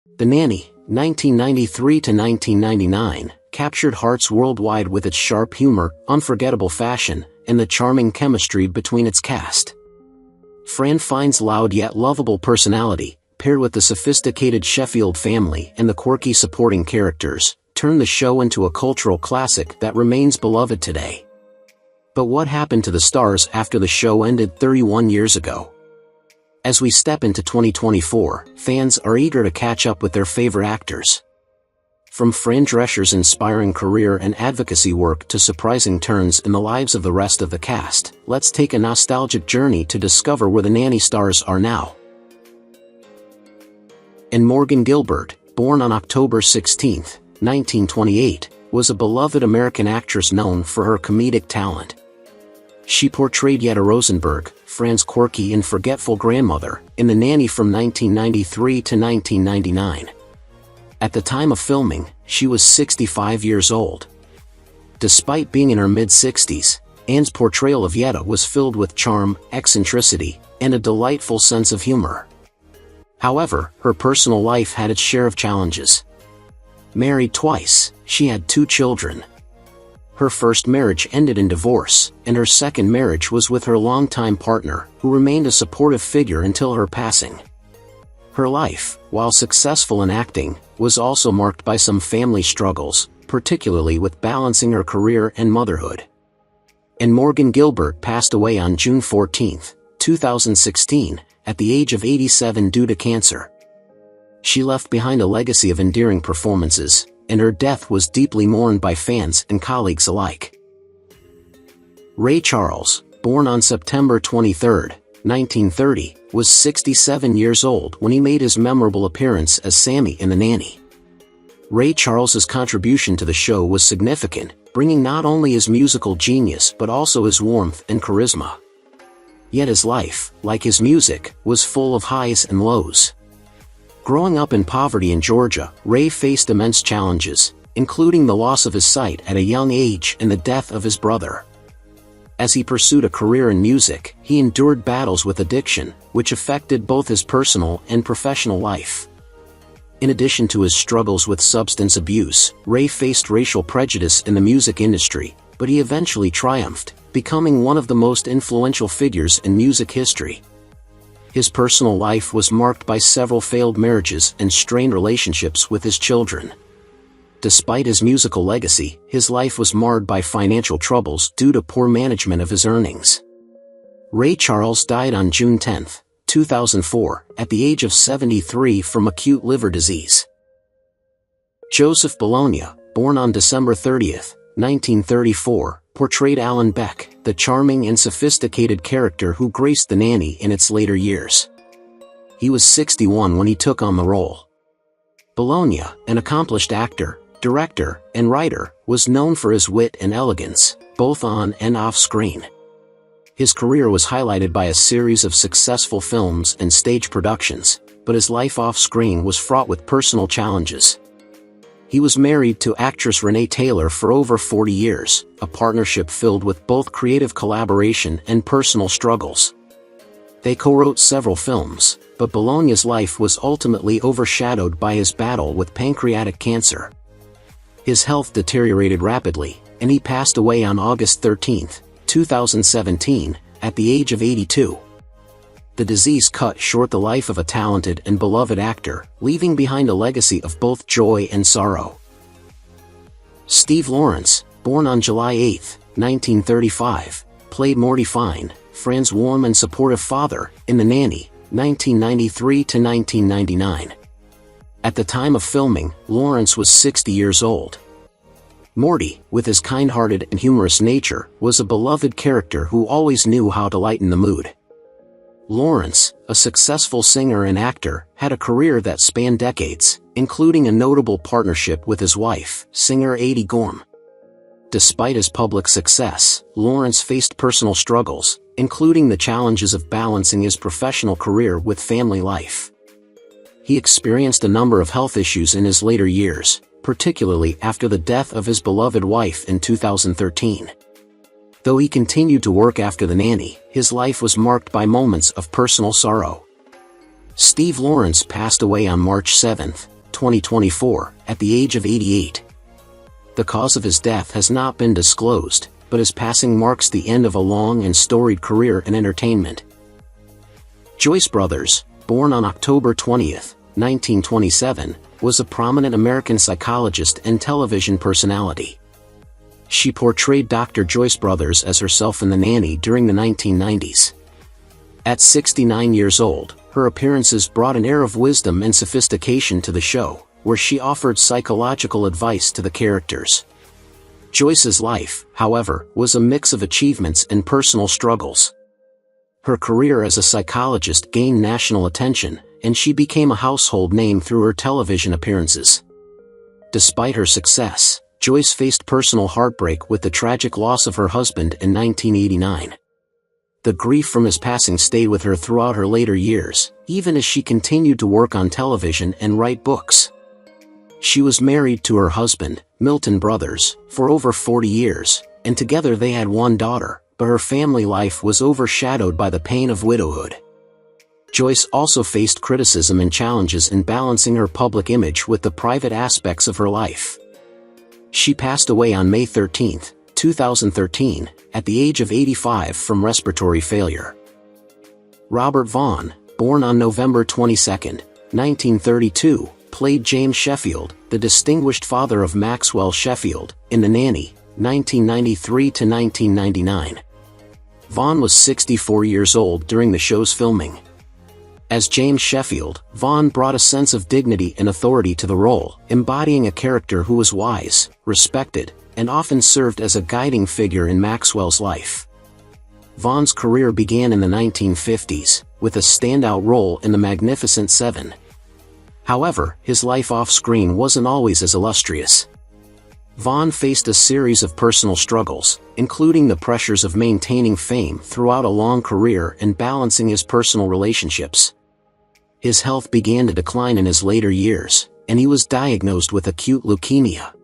The Nanny, 1993 to 1999, captured hearts worldwide with its sharp humor, unforgettable fashion, and the charming chemistry between its cast. Fran Fine's loud yet lovable personality, paired with the sophisticated Sheffield family and the quirky supporting characters, turned the show into a cultural classic that remains beloved today. But what happened to the stars after the show ended 31 years ago? As we step into 2024, fans are eager to catch up with their favorite actors. From Fran Drescher's inspiring career and advocacy work to surprising turns in the lives of the rest of the cast, let's take a nostalgic journey to discover where the Nanny stars are now. And Morgan Gilbert, born on October 16, 1928, was a beloved American actress known for her comedic talent. She portrayed Yetta Rosenberg, Fran's quirky and forgetful grandmother, in The Nanny from 1993 to 1999. At the time of filming, she was 65 years old. Despite being in her mid-60s, Anne's portrayal of Yetta was filled with charm, eccentricity, and a delightful sense of humor. However, her personal life had its share of challenges. Married twice, she had 2 children. Her first marriage ended in divorce, and her second marriage was with her longtime partner, who remained a supportive figure until her passing. Her life, while successful in acting, was also marked by some family struggles, particularly with balancing her career and motherhood. And Morgan Gilbert passed away on June 14, 2016, at the age of 87 due to cancer. She left behind a legacy of endearing performances, and her death was deeply mourned by fans and colleagues alike. Ray Charles, born on September 23, 1930, was 67 years old when he made his memorable appearance as Sammy in The Nanny. Ray Charles's contribution to the show was significant, bringing not only his musical genius but also his warmth and charisma. Yet his life, like his music, was full of highs and lows. Growing up in poverty in Georgia, Ray faced immense challenges, including the loss of his sight at a young age and the death of his brother. As he pursued a career in music, he endured battles with addiction, which affected both his personal and professional life. In addition to his struggles with substance abuse, Ray faced racial prejudice in the music industry, but he eventually triumphed, becoming one of the most influential figures in music history. His personal life was marked by several failed marriages and strained relationships with his children. Despite his musical legacy, his life was marred by financial troubles due to poor management of his earnings. Ray Charles died on June 10, 2004, at the age of 73 from acute liver disease. Joseph Bologna, born on December 30, 1934, portrayed Alan Beck, the charming and sophisticated character who graced The Nanny in its later years. He was 61 when he took on the role. Bologna, an accomplished actor, director, and writer, was known for his wit and elegance, both on and off screen. His career was highlighted by a series of successful films and stage productions, but his life off-screen was fraught with personal challenges. He was married to actress Renee Taylor for over 40 years, a partnership filled with both creative collaboration and personal struggles. They co-wrote several films, but Bologna's life was ultimately overshadowed by his battle with pancreatic cancer. His health deteriorated rapidly, and he passed away on August 13, 2017, at the age of 82. The disease cut short the life of a talented and beloved actor, leaving behind a legacy of both joy and sorrow. Steve Lawrence, born on July 8, 1935, played Morty Fine, Fran's warm and supportive father, in The Nanny, 1993 to 1999. At the time of filming, Lawrence was 60 years old. Morty, with his kind-hearted and humorous nature, was a beloved character who always knew how to lighten the mood. Lawrence, a successful singer and actor, had a career that spanned decades, including a notable partnership with his wife, singer Adie Gorm. Despite his public success, Lawrence faced personal struggles, including the challenges of balancing his professional career with family life. He experienced a number of health issues in his later years, particularly after the death of his beloved wife in 2013. Though he continued to work after The Nanny, his life was marked by moments of personal sorrow. Steve Lawrence passed away on March 7, 2024, at the age of 88. The cause of his death has not been disclosed, but his passing marks the end of a long and storied career in entertainment. Joyce Brothers, born on October 20, 1927, was a prominent American psychologist and television personality. She portrayed Dr. Joyce Brothers as herself in The Nanny during the 1990s. At 69 years old, her appearances brought an air of wisdom and sophistication to the show, where she offered psychological advice to the characters. Joyce's life, however, was a mix of achievements and personal struggles. Her career as a psychologist gained national attention, and she became a household name through her television appearances. Despite her success, Joyce faced personal heartbreak with the tragic loss of her husband in 1989. The grief from his passing stayed with her throughout her later years, even as she continued to work on television and write books. She was married to her husband, Milton Brothers, for over 40 years, and together they had one daughter, but her family life was overshadowed by the pain of widowhood. Joyce also faced criticism and challenges in balancing her public image with the private aspects of her life. She passed away on May 13, 2013, at the age of 85 from respiratory failure. Robert Vaughn, born on November 22, 1932, played James Sheffield, the distinguished father of Maxwell Sheffield, in The Nanny, 1993 to 1999. Vaughn was 64 years old during the show's filming. As James Sheffield, Vaughn brought a sense of dignity and authority to the role, embodying a character who was wise, respected, and often served as a guiding figure in Maxwell's life. Vaughn's career began in the 1950s, with a standout role in The Magnificent Seven. However, his life off-screen wasn't always as illustrious. Vaughn faced a series of personal struggles, including the pressures of maintaining fame throughout a long career and balancing his personal relationships. His health began to decline in his later years, and he was diagnosed with acute leukemia.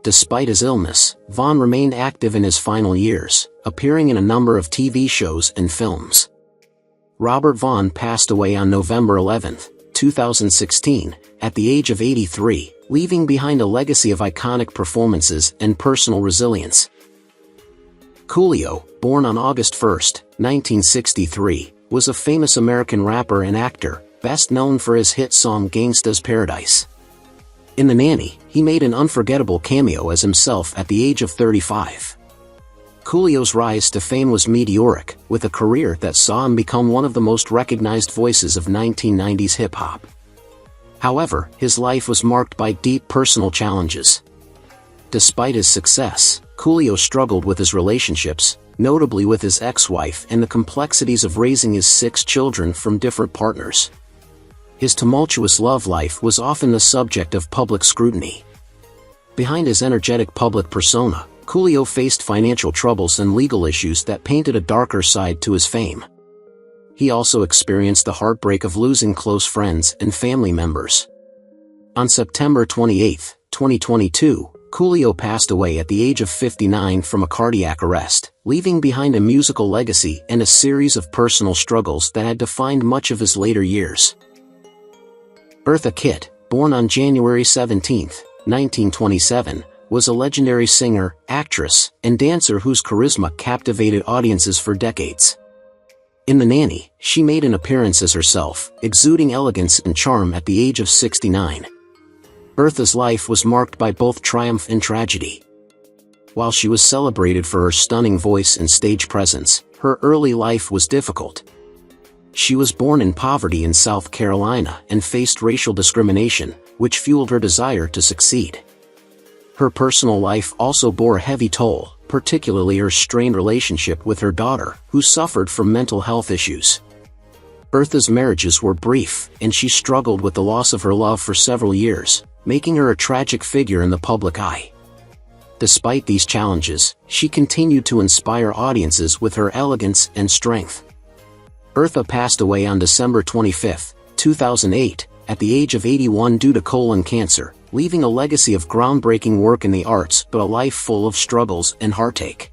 Despite his illness, Vaughn remained active in his final years, appearing in a number of TV shows and films. Robert Vaughn passed away on November 11, 2016, at the age of 83, leaving behind a legacy of iconic performances and personal resilience. Coolio, born on August 1, 1963, was a famous American rapper and actor, best known for his hit song Gangsta's Paradise. In The Nanny, he made an unforgettable cameo as himself at the age of 35. Coolio's rise to fame was meteoric, with a career that saw him become one of the most recognized voices of 1990s hip-hop. However, his life was marked by deep personal challenges. Despite his success, Coolio struggled with his relationships, notably with his ex-wife and the complexities of raising his 6 children from different partners. His tumultuous love life was often the subject of public scrutiny. Behind his energetic public persona, Coolio faced financial troubles and legal issues that painted a darker side to his fame. He also experienced the heartbreak of losing close friends and family members. On September 28, 2022, Coolio passed away at the age of 59 from a cardiac arrest, leaving behind a musical legacy and a series of personal struggles that had defined much of his later years. Eartha Kitt, born on January 17, 1927, was a legendary singer, actress, and dancer whose charisma captivated audiences for decades. In The Nanny, she made an appearance as herself, exuding elegance and charm at the age of 69. Eartha's life was marked by both triumph and tragedy. While she was celebrated for her stunning voice and stage presence, her early life was difficult. She was born in poverty in South Carolina and faced racial discrimination, which fueled her desire to succeed. Her personal life also bore a heavy toll, particularly her strained relationship with her daughter, who suffered from mental health issues. Eartha's marriages were brief, and she struggled with the loss of her love for several years, making her a tragic figure in the public eye. Despite these challenges, she continued to inspire audiences with her elegance and strength. Eartha passed away on December 25, 2008, at the age of 81 due to colon cancer, leaving a legacy of groundbreaking work in the arts but a life full of struggles and heartache.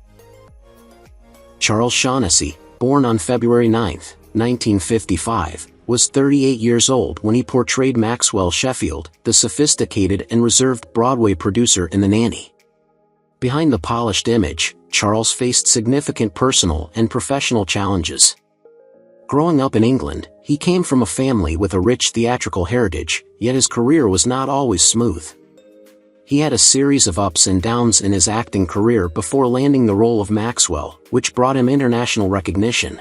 Charles Shaughnessy, born on February 9, 1955, was 38 years old when he portrayed Maxwell Sheffield, the sophisticated and reserved Broadway producer in The Nanny. Behind the polished image, Charles faced significant personal and professional challenges. Growing up in England, he came from a family with a rich theatrical heritage, yet his career was not always smooth. He had a series of ups and downs in his acting career before landing the role of Maxwell, which brought him international recognition.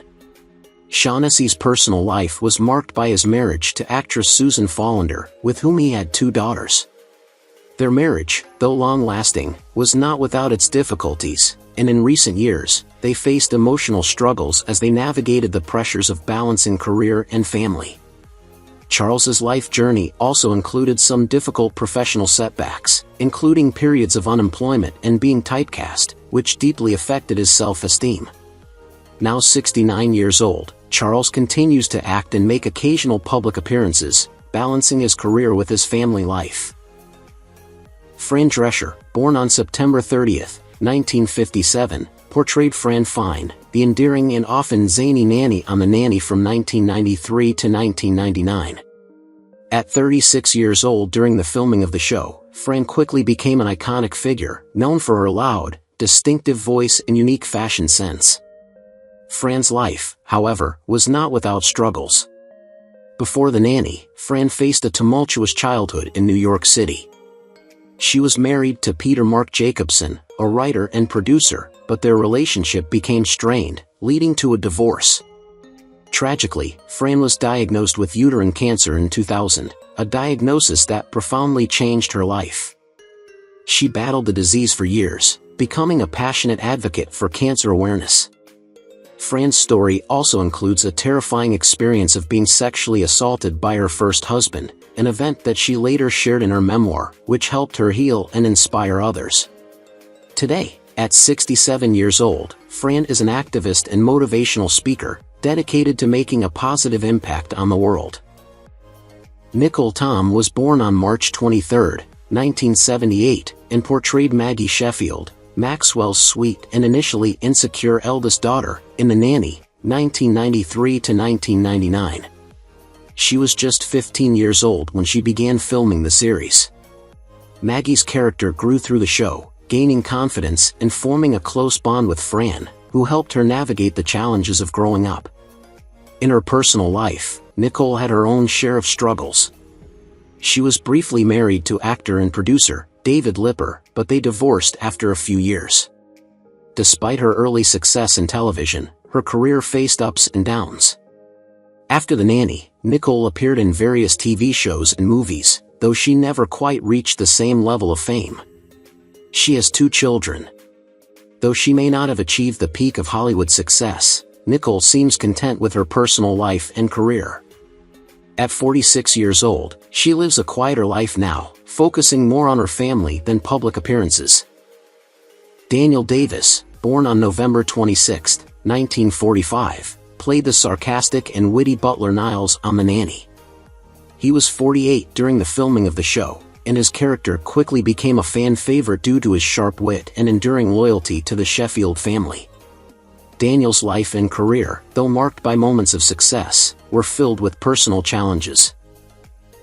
Shaughnessy's personal life was marked by his marriage to actress Susan Follander, with whom he had 2 daughters. Their marriage, though long-lasting, was not without its difficulties, and in recent years, they faced emotional struggles as they navigated the pressures of balancing career and family. Charles's life journey also included some difficult professional setbacks, including periods of unemployment and being typecast, which deeply affected his self-esteem. Now 69 years old, Charles continues to act and make occasional public appearances, balancing his career with his family life. Fran Drescher, born on September 30, 1957, portrayed Fran Fine, the endearing and often zany nanny on The Nanny from 1993 to 1999. At 36 years old during the filming of the show, Fran quickly became an iconic figure, known for her loud, distinctive voice and unique fashion sense. Fran's life, however, was not without struggles. Before The Nanny, Fran faced a tumultuous childhood in New York City. She was married to Peter Mark Jacobson, a writer and producer, but their relationship became strained, leading to a divorce. Tragically, Fran was diagnosed with uterine cancer in 2000, a diagnosis that profoundly changed her life. She battled the disease for years, becoming a passionate advocate for cancer awareness. Fran's story also includes a terrifying experience of being sexually assaulted by her first husband, an event that she later shared in her memoir, which helped her heal and inspire others. Today, at 67 years old, Fran is an activist and motivational speaker, dedicated to making a positive impact on the world. Nicole Tom was born on March 23, 1978, and portrayed Maggie Sheffield, Maxwell's sweet and initially insecure eldest daughter, in The Nanny, 1993 to 1999. She was just 15 years old when she began filming the series. Maggie's character grew through the show, gaining confidence and forming a close bond with Fran, who helped her navigate the challenges of growing up. In her personal life, Nicole had her own share of struggles. She was briefly married to actor and producer David Lipper, but they divorced after a few years. Despite her early success in television, her career faced ups and downs. After The Nanny, Nicole appeared in various TV shows and movies, though she never quite reached the same level of fame. She has 2 children. Though she may not have achieved the peak of Hollywood success, Nicole seems content with her personal life and career. At 46 years old, she lives a quieter life now, focusing more on her family than public appearances. Daniel Davis, born on November 26, 1945, played the sarcastic and witty butler Niles on The Nanny. He was 48 during the filming of the show, and his character quickly became a fan favorite due to his sharp wit and enduring loyalty to the Sheffield family. Daniel's life and career, though marked by moments of success, were filled with personal challenges.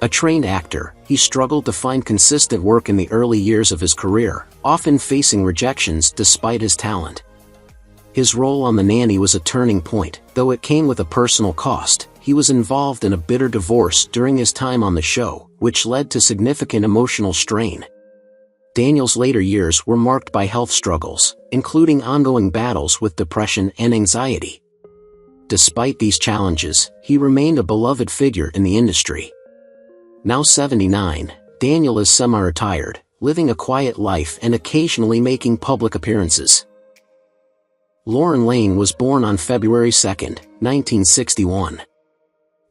A trained actor, he struggled to find consistent work in the early years of his career, often facing rejections despite his talent. His role on The Nanny was a turning point, though it came with a personal cost. He was involved in a bitter divorce during his time on the show, which led to significant emotional strain. Daniel's later years were marked by health struggles, including ongoing battles with depression and anxiety. Despite these challenges, he remained a beloved figure in the industry. Now 79, Daniel is semi-retired, living a quiet life and occasionally making public appearances. Lauren Lane was born on February 2, 1961.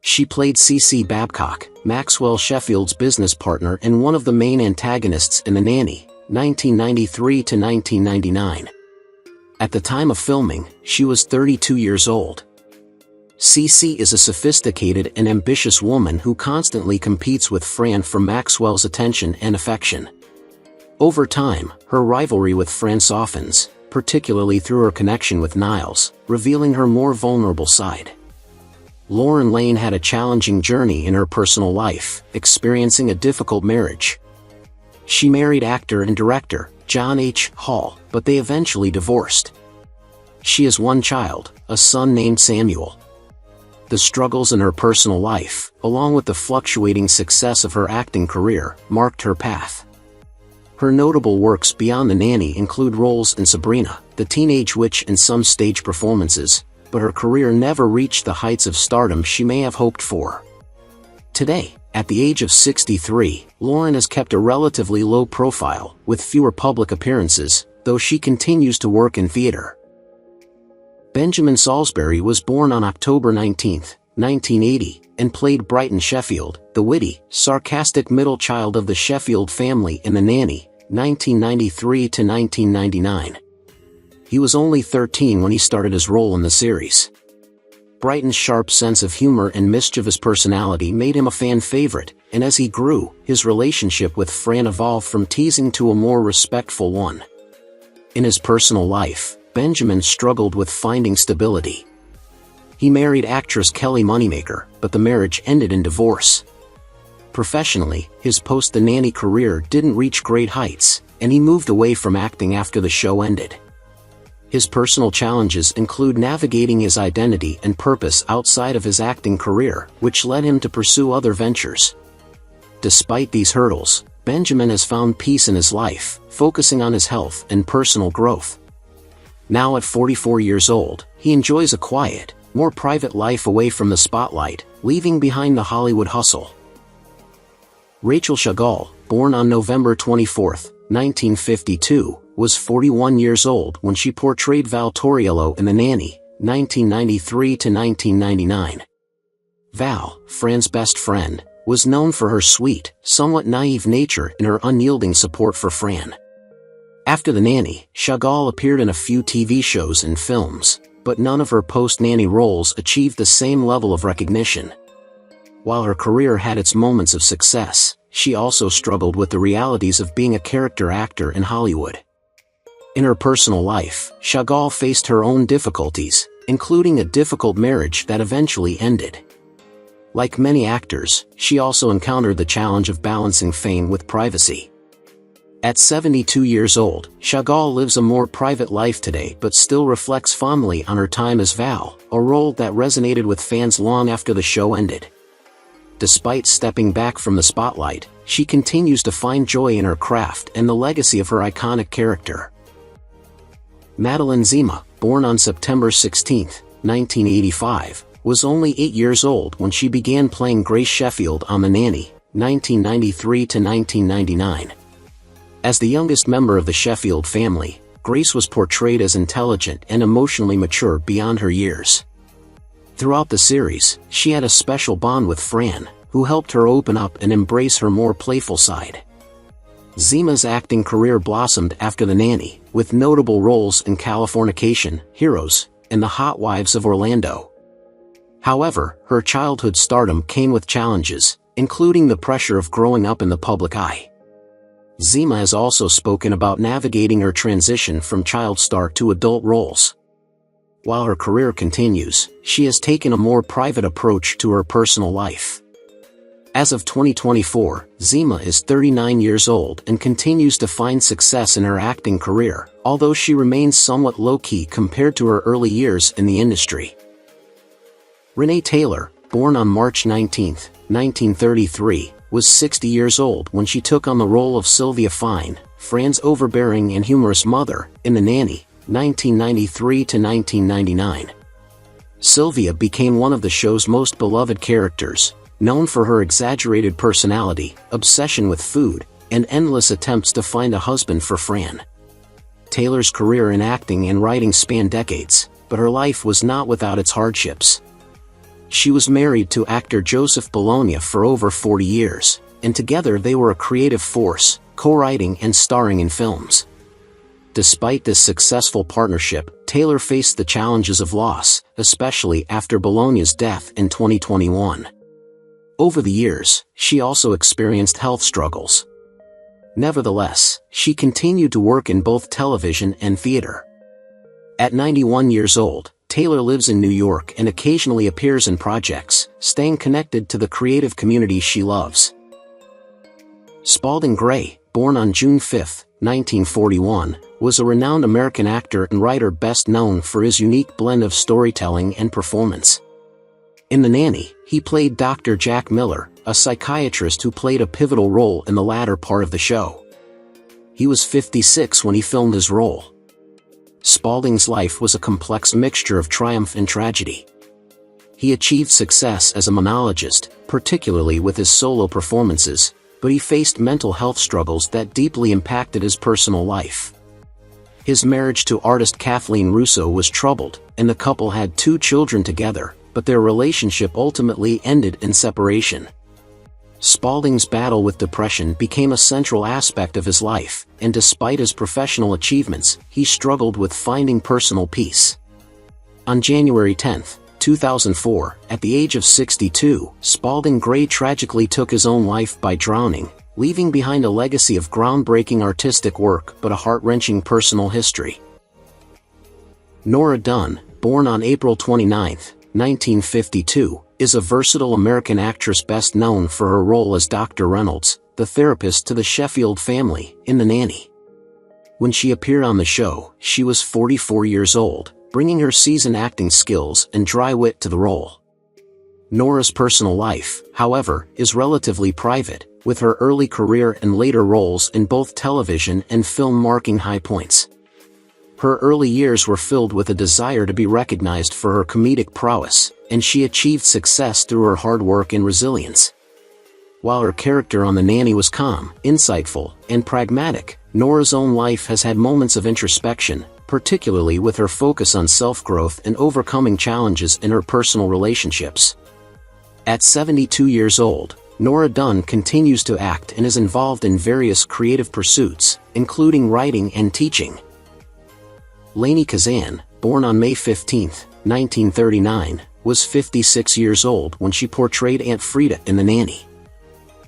She played Cece Babcock, Maxwell Sheffield's business partner and one of the main antagonists in The Nanny, 1993 to 1999. At the time of filming, she was 32 years old. Cece is a sophisticated and ambitious woman who constantly competes with Fran for Maxwell's attention and affection. Over time, her rivalry with Fran softens, particularly through her connection with Niles, revealing her more vulnerable side. Lauren Lane had a challenging journey in her personal life, experiencing a difficult marriage. She married actor and director John H. Hall, but they eventually divorced. She has one child, a son named Samuel. The struggles in her personal life, along with the fluctuating success of her acting career, marked her path. Her notable works beyond The Nanny include roles in Sabrina, the Teenage Witch and some stage performances, but her career never reached the heights of stardom she may have hoped for. Today, at the age of 63, Lauren has kept a relatively low profile, with fewer public appearances, though she continues to work in theater. Benjamin Salsbury was born on October 19, 1980, and played Brighton Sheffield, the witty, sarcastic middle child of the Sheffield family in The Nanny, 1993 to 1999. He was only 13 when he started his role in the series. Brighton's sharp sense of humor and mischievous personality made him a fan favorite, and as he grew, his relationship with Fran evolved from teasing to a more respectful one. In his personal life, Benjamin struggled with finding stability. He married actress Kelly Moneymaker, but the marriage ended in divorce. Professionally, his post-The Nanny career didn't reach great heights, and he moved away from acting after the show ended. His personal challenges include navigating his identity and purpose outside of his acting career, which led him to pursue other ventures. Despite these hurdles, Benjamin has found peace in his life, focusing on his health and personal growth. Now at 44 years old, he enjoys a quiet, more private life away from the spotlight, leaving behind the Hollywood hustle. Rachel Shagal, born on November 24, 1952, was 41 years old when she portrayed Val Toriello in The Nanny, 1993 to 1999. Val, Fran's best friend, was known for her sweet, somewhat naive nature and her unyielding support for Fran. After The Nanny, Shagal appeared in a few TV shows and films, but none of her post-Nanny roles achieved the same level of recognition. While her career had its moments of success, she also struggled with the realities of being a character actor in Hollywood. In her personal life, Shagal faced her own difficulties, including a difficult marriage that eventually ended. Like many actors, she also encountered the challenge of balancing fame with privacy. At 72 years old, Shagal lives a more private life today but still reflects fondly on her time as Val, a role that resonated with fans long after the show ended. Despite stepping back from the spotlight, she continues to find joy in her craft and the legacy of her iconic character. Madeline Zima, born on September 16, 1985, was only 8 years old when she began playing Grace Sheffield on The Nanny, 1993 to 1999. As the youngest member of the Sheffield family, Grace was portrayed as intelligent and emotionally mature beyond her years. Throughout the series, she had a special bond with Fran, who helped her open up and embrace her more playful side. Zima's acting career blossomed after The Nanny, with notable roles in Californication, Heroes, and The Hot Wives of Orlando. However, her childhood stardom came with challenges, including the pressure of growing up in the public eye. Zima has also spoken about navigating her transition from child star to adult roles. While her career continues, she has taken a more private approach to her personal life. As of 2024, Zima is 39 years old and continues to find success in her acting career, although she remains somewhat low-key compared to her early years in the industry. Renee Taylor, born on March 19, 1933, was 60 years old when she took on the role of Sylvia Fine, Fran's overbearing and humorous mother, in The Nanny, 1993 to 1999. Sylvia became one of the show's most beloved characters, known for her exaggerated personality, obsession with food, and endless attempts to find a husband for Fran. Taylor's career in acting and writing spanned decades, but her life was not without its hardships. She was married to actor Joseph Bologna for over 40 years, and together they were a creative force, co-writing and starring in films. Despite this successful partnership, Taylor faced the challenges of loss, especially after Bologna's death in 2021. Over the years, she also experienced health struggles. Nevertheless, she continued to work in both television and theater. At 91 years old, Taylor lives in New York and occasionally appears in projects, staying connected to the creative community she loves. Spalding Gray, born on June 5, 1941, was a renowned American actor and writer best known for his unique blend of storytelling and performance. In The Nanny, he played Dr. Jack Miller, a psychiatrist who played a pivotal role in the latter part of the show. He was 56 when he filmed his role. Spalding's life was a complex mixture of triumph and tragedy. He achieved success as a monologist, particularly with his solo performances, but he faced mental health struggles that deeply impacted his personal life. His marriage to artist Kathleen Russo was troubled, and the couple had 2 children together, but their relationship ultimately ended in separation. Spalding's battle with depression became a central aspect of his life, and despite his professional achievements, he struggled with finding personal peace. On January 10, 2004, at the age of 62, Spalding Gray tragically took his own life by drowning, leaving behind a legacy of groundbreaking artistic work but a heart-wrenching personal history. Nora Dunn, born on April 29, 1952, is a versatile American actress best known for her role as Dr. Reynolds, the therapist to the Sheffield family, in The Nanny. When she appeared on the show, she was 44 years old, bringing her seasoned acting skills and dry wit to the role. Nora's personal life, however, is relatively private, with her early career and later roles in both television and film marking high points. Her early years were filled with a desire to be recognized for her comedic prowess, and she achieved success through her hard work and resilience. While her character on The Nanny was calm, insightful, and pragmatic, Nora's own life has had moments of introspection, particularly with her focus on self-growth and overcoming challenges in her personal relationships. At 72 years old, Nora Dunn continues to act and is involved in various creative pursuits, including writing and teaching. Laney Kazan, born on May 15, 1939, was 56 years old when she portrayed Aunt Frida in The Nanny.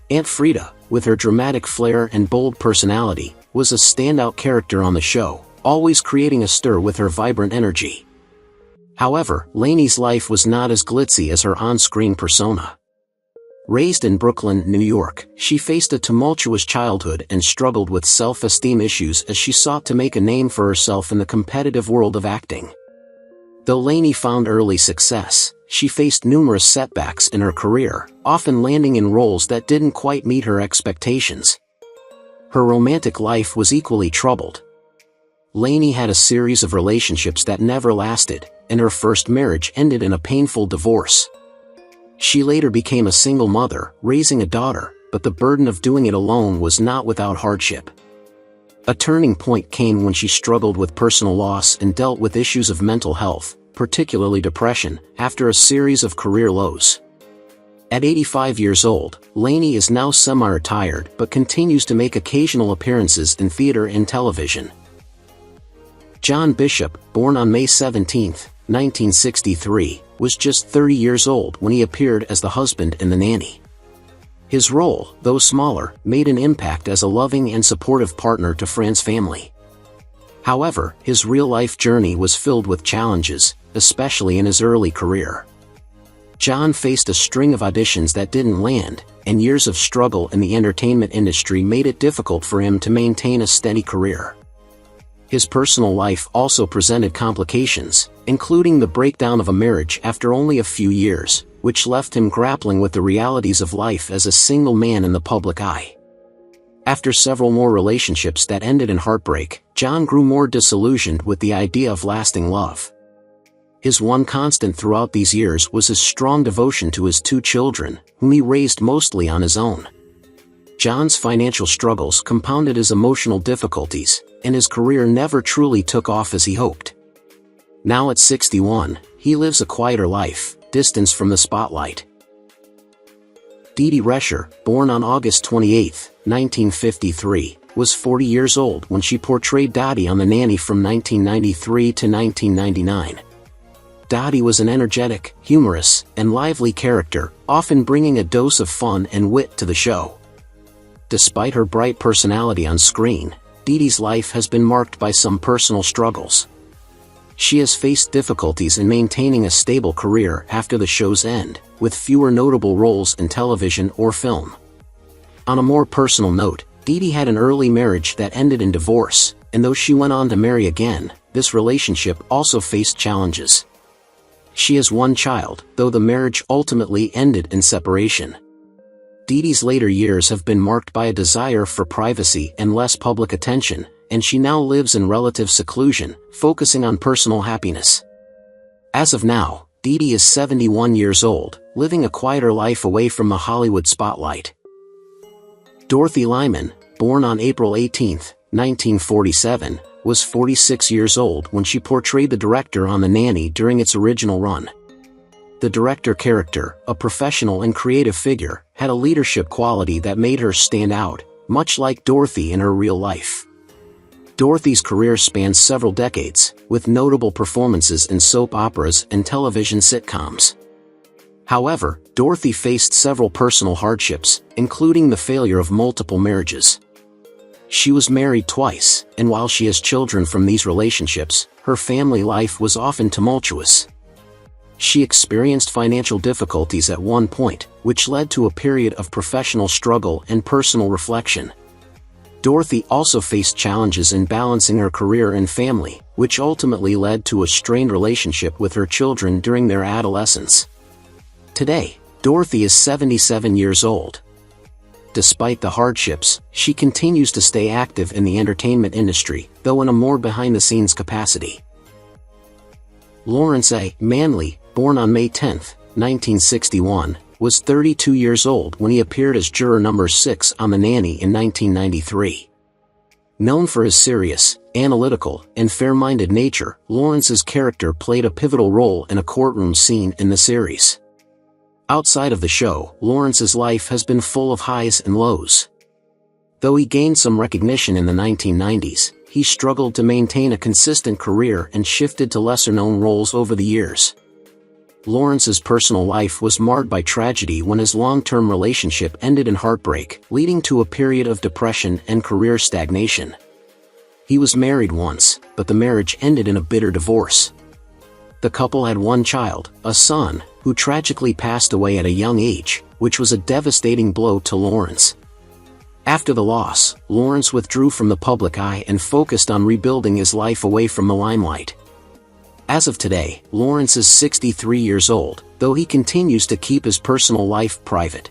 Aunt Frida, with her dramatic flair and bold personality, was a standout character on the show, always creating a stir with her vibrant energy. However, Laney's life was not as glitzy as her on-screen persona. Raised in Brooklyn, New York, she faced a tumultuous childhood and struggled with self-esteem issues as she sought to make a name for herself in the competitive world of acting. Though Laney found early success, she faced numerous setbacks in her career, often landing in roles that didn't quite meet her expectations. Her romantic life was equally troubled. Laney had a series of relationships that never lasted, and her first marriage ended in a painful divorce. She later became a single mother, raising a daughter, but the burden of doing it alone was not without hardship. A turning point came when she struggled with personal loss and dealt with issues of mental health, particularly depression, after a series of career lows. At 85 years old, Laney is now semi-retired but continues to make occasional appearances in theater and television. Jon Bishop, born on May 17, 1963, was just 30 years old when he appeared as the husband in The Nanny. His role, though smaller, made an impact as a loving and supportive partner to Fran's family. However, his real-life journey was filled with challenges, especially in his early career. Jon faced a string of auditions that didn't land, and years of struggle in the entertainment industry made it difficult for him to maintain a steady career. His personal life also presented complications, including the breakdown of a marriage after only a few years, which left him grappling with the realities of life as a single man in the public eye. After several more relationships that ended in heartbreak, Jon grew more disillusioned with the idea of lasting love. His one constant throughout these years was his strong devotion to his 2 children, whom he raised mostly on his own. Jon's financial struggles compounded his emotional difficulties, and his career never truly took off as he hoped. Now at 61, he lives a quieter life, distanced from the spotlight. Dee Rescher, born on August 28, 1953, was 40 years old when she portrayed Dottie on The Nanny from 1993 to 1999. Dottie was an energetic, humorous, and lively character, often bringing a dose of fun and wit to the show. Despite her bright personality on screen, Dee Dee's life has been marked by some personal struggles. She has faced difficulties in maintaining a stable career after the show's end, with fewer notable roles in television or film. On a more personal note, Dee Dee had an early marriage that ended in divorce, and though she went on to marry again, this relationship also faced challenges. She has one child, though the marriage ultimately ended in separation. Dee Dee's later years have been marked by a desire for privacy and less public attention, and she now lives in relative seclusion, focusing on personal happiness. As of now, Dee Dee is 71 years old, living a quieter life away from the Hollywood spotlight. Dorothy Lyman, born on April 18, 1947, was 46 years old when she portrayed the director on The Nanny during its original run. The director character, a professional and creative figure, had a leadership quality that made her stand out, much like Dorothy in her real life. Dorothy's career spans several decades, with notable performances in soap operas and television sitcoms. However, Dorothy faced several personal hardships, including the failure of multiple marriages. She was married twice, and while she has children from these relationships, her family life was often tumultuous. She experienced financial difficulties at one point, which led to a period of professional struggle and personal reflection. Dorothy also faced challenges in balancing her career and family, which ultimately led to a strained relationship with her children during their adolescence. Today, Dorothy is 77 years old. Despite the hardships, she continues to stay active in the entertainment industry, though in a more behind-the-scenes capacity. Lawrence A. Manley, born on May 10, 1961, was 32 years old when he appeared as juror number 6 on The Nanny in 1993. Known for his serious, analytical, and fair-minded nature, Lawrence's character played a pivotal role in a courtroom scene in the series. Outside of the show, Lawrence's life has been full of highs and lows. Though he gained some recognition in the 1990s, he struggled to maintain a consistent career and shifted to lesser-known roles over the years. Lawrence's personal life was marred by tragedy when his long-term relationship ended in heartbreak, leading to a period of depression and career stagnation. He was married once, but the marriage ended in a bitter divorce. The couple had one child, a son, who tragically passed away at a young age, which was a devastating blow to Lawrence. After the loss, Lawrence withdrew from the public eye and focused on rebuilding his life away from the limelight. As of today, Lawrence is 63 years old, though he continues to keep his personal life private.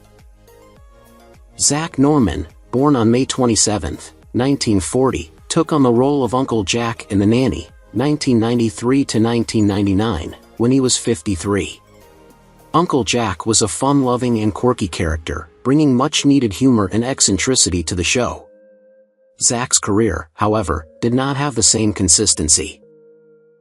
Zack Norman, born on May 27, 1940, took on the role of Uncle Jack in The Nanny, 1993 to 1999, when he was 53. Uncle Jack was a fun-loving and quirky character, bringing much-needed humor and eccentricity to the show. Zack's career, however, did not have the same consistency.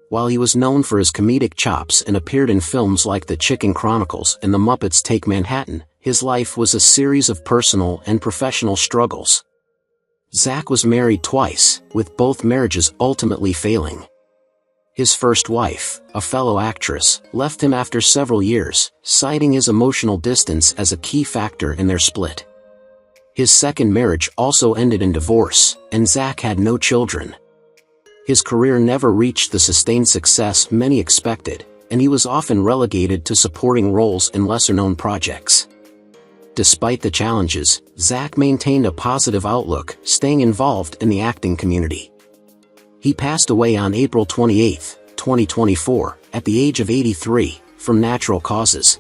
While he was known for his comedic chops and appeared in films like The Chicken Chronicles and The Muppets Take Manhattan, his life was a series of personal and professional struggles. Zack was married twice, with both marriages ultimately failing. His first wife, a fellow actress, left him after several years, citing his emotional distance as a key factor in their split. His second marriage also ended in divorce, and Zack had no children. His career never reached the sustained success many expected, and he was often relegated to supporting roles in lesser-known projects. Despite the challenges, Zack maintained a positive outlook, staying involved in the acting community. He passed away on April 28, 2024, at the age of 83, from natural causes.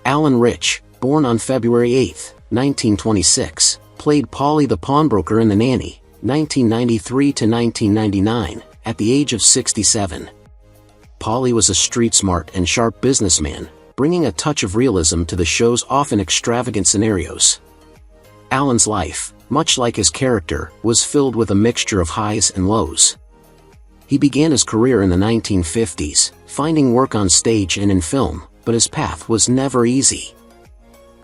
Alan Rich, born on February 8, 1926, played Polly the pawnbroker in The Nanny, 1993 to 1999, at the age of 67. Polly was a street-smart and sharp businessman, bringing a touch of realism to the show's often extravagant scenarios. Alan's life, much like his character, was filled with a mixture of highs and lows. He began his career in the 1950s, finding work on stage and in film, but his path was never easy.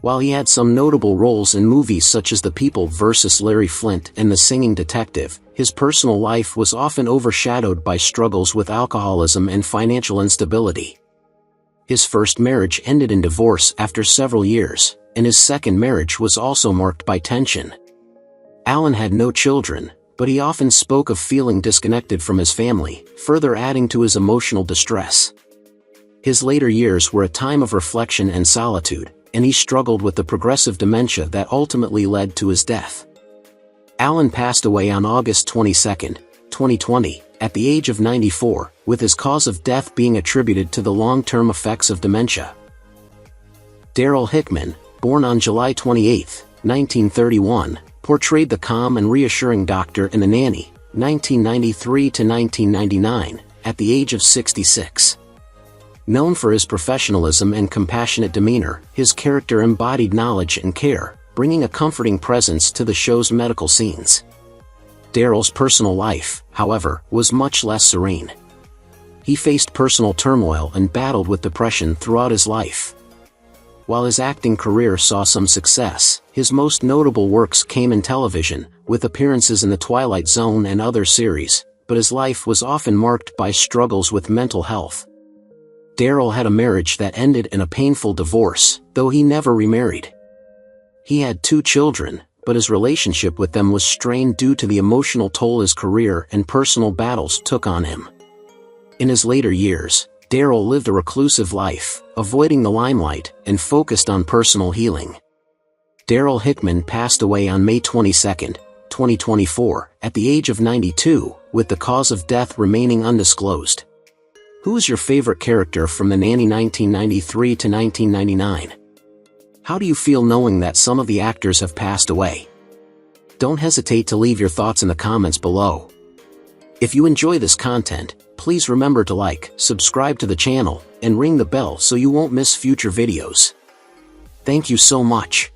While he had some notable roles in movies such as The People vs. Larry Flynt and The Singing Detective, his personal life was often overshadowed by struggles with alcoholism and financial instability. His first marriage ended in divorce after several years, and his second marriage was also marked by tension. Alan had no children, but he often spoke of feeling disconnected from his family, further adding to his emotional distress. His later years were a time of reflection and solitude, and he struggled with the progressive dementia that ultimately led to his death. Allen passed away on August 22, 2020, at the age of 94, with his cause of death being attributed to the long-term effects of dementia. Daryl Hickman, born on July 28, 1931, portrayed the calm and reassuring doctor in The Nanny, 1993 to 1999, at the age of 66. Known for his professionalism and compassionate demeanor, his character embodied knowledge and care, bringing a comforting presence to the show's medical scenes. Daryl's personal life, however, was much less serene. He faced personal turmoil and battled with depression throughout his life. While his acting career saw some success, his most notable works came in television, with appearances in The Twilight Zone and other series, but his life was often marked by struggles with mental health. Daryl had a marriage that ended in a painful divorce, though he never remarried. He had 2 children, but his relationship with them was strained due to the emotional toll his career and personal battles took on him. In his later years, Daryl lived a reclusive life, avoiding the limelight, and focused on personal healing. Daryl Hickman passed away on May 22, 2024, at the age of 92, with the cause of death remaining undisclosed. Who is your favorite character from The Nanny 1993 to 1999? How do you feel knowing that some of the actors have passed away? Don't hesitate to leave your thoughts in the comments below. If you enjoy this content, please remember to like, subscribe to the channel, and ring the bell so you won't miss future videos. Thank you so much.